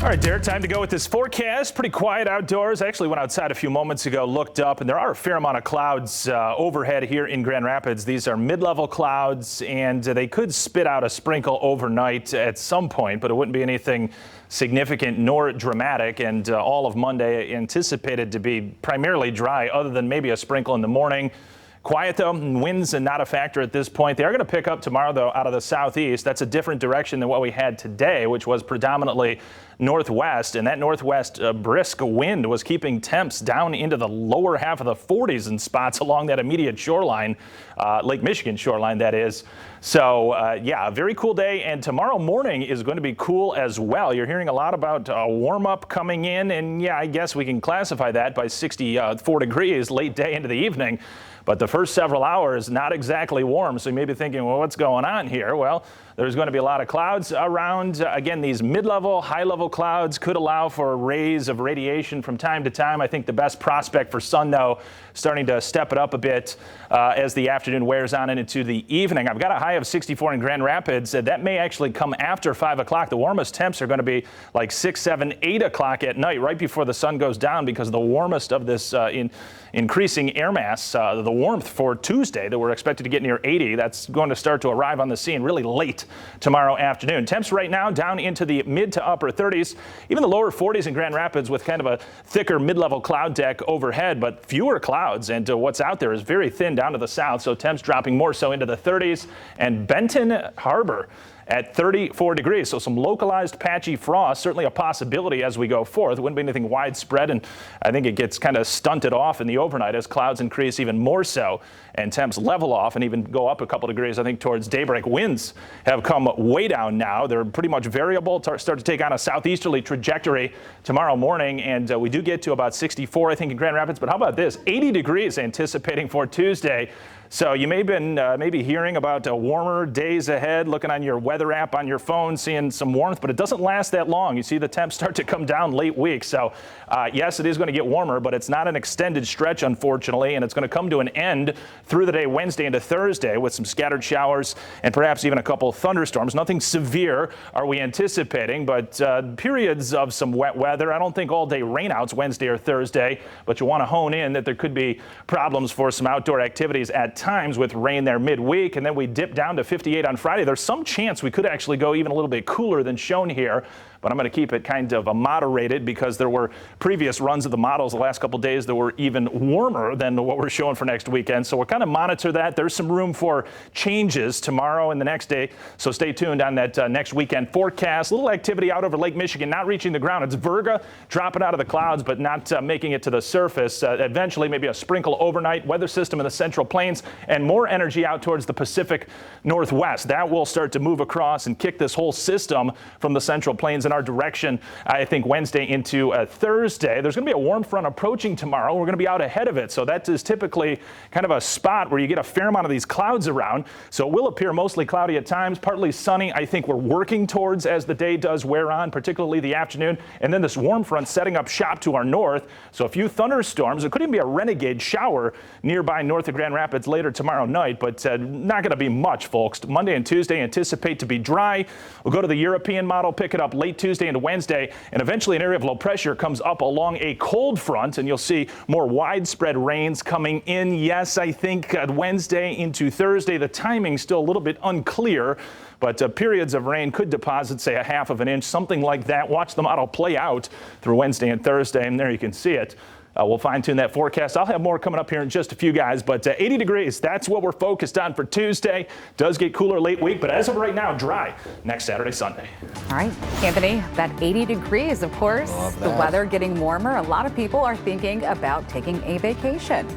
All right, Derek, time to go with this forecast. Pretty quiet outdoors. I actually went outside a few moments ago, looked up, and there are a fair amount of clouds overhead here in Grand Rapids. These are mid-level clouds, and they could spit out a sprinkle overnight at some point, but it wouldn't be anything significant nor dramatic. And all of Monday anticipated to be primarily dry, other than maybe a sprinkle in the morning. Quiet, though, winds are not a factor at this point. They are going to pick up tomorrow, though, out of the southeast. That's a different direction than what we had today, which was predominantly northwest. And that northwest brisk wind was keeping temps down into the lower half of the 40s in spots along that immediate shoreline, Lake Michigan shoreline, that is. So, yeah, a very cool day. And tomorrow morning is going to be cool as well. You're hearing a lot about a warm-up coming in. And, yeah, I guess we can classify that by 64 degrees late day into the evening. But the first several hours, not exactly warm. So you may be thinking, well, what's going on here? Well, there's going to be a lot of clouds around. Again, these mid-level, high-level clouds could allow for rays of radiation from time to time. I think the best prospect for sun, though, starting to step it up a bit as the afternoon wears on and into the evening. I've got a high of 64 in Grand Rapids. That may actually come after 5 o'clock. The warmest temps are going to be like 6, 7, 8 o'clock at night, right before the sun goes down, because the warmest of this increasing air mass, the warmth for Tuesday that we're expected to get near 80, that's going to start to arrive on the scene really late tomorrow afternoon. Temps right now down into the mid to upper 30s, even the lower 40s in Grand Rapids with kind of a thicker mid-level cloud deck overhead, but fewer clouds. And what's out there is very thin down to the south, so temps dropping more so into the 30s. And Benton Harbor at 34 degrees. So some localized patchy frost, certainly a possibility as we go forth. It wouldn't be anything widespread, and I think it gets kind of stunted off in the overnight as clouds increase even more so and temps level off and even go up a couple degrees, I think, towards daybreak. Winds have come way down now. They're pretty much variable, start to take on a southeasterly trajectory tomorrow morning, and we do get to about 64, I think, in Grand Rapids. But how about this? 80 degrees anticipating for Tuesday. So you may have been maybe hearing about warmer days ahead, looking on your weather app on your phone, seeing some warmth, but it doesn't last that long. You see the temps start to come down late week. So yes, it is going to get warmer, but it's not an extended stretch, unfortunately, and it's going to come to an end through the day Wednesday into Thursday with some scattered showers and perhaps even a couple of thunderstorms. Nothing severe are we anticipating, but periods of some wet weather. I don't think all day rainouts Wednesday or Thursday, but you want to hone in that there could be problems for some outdoor activities at times with rain there midweek, and then we dip down to 58 on Friday. There's some chance we could actually go even a little bit cooler than shown here, but I'm going to keep it kind of moderated because there were previous runs of the models the last couple days that were even warmer than what we're showing for next weekend. So we'll kind of monitor that. There's some room for changes tomorrow and the next day, so stay tuned on that next weekend forecast. Little activity out over Lake Michigan, not reaching the ground. It's Virga dropping out of the clouds, but not making it to the surface. Eventually, maybe a sprinkle overnight. Weather system in the Central Plains and more energy out towards the Pacific Northwest. That will start to move across and kick this whole system from the Central Plains in our direction, I think, Wednesday into Thursday. There's going to be a warm front approaching tomorrow. We're going to be out ahead of it. So that is typically kind of a spot where you get a fair amount of these clouds around. So it will appear mostly cloudy at times, partly sunny. I think we're working towards as the day does wear on, particularly the afternoon. And then this warm front setting up shop to our north. So a few thunderstorms. It could even be a renegade shower nearby north of Grand Rapids later tomorrow night, but not going to be much, folks. Monday and Tuesday anticipate to be dry. We'll go to the European model, pick it up late Tuesday into Wednesday, and eventually an area of low pressure comes up along a cold front, and you'll see more widespread rains coming in. Yes, I think Wednesday into Thursday. The timing still a little bit unclear, but periods of rain could deposit, say, a half of an inch, something like that. Watch the model play out through Wednesday and Thursday, and there you can see it. We'll fine-tune that forecast. I'll have more coming up here in just a few, guys, but 80 degrees, that's what we're focused on for Tuesday. Does get cooler late week, but as of right now, dry next Saturday, Sunday. All right, Anthony, that 80 degrees, of course, the weather getting warmer. A lot of people are thinking about taking a vacation.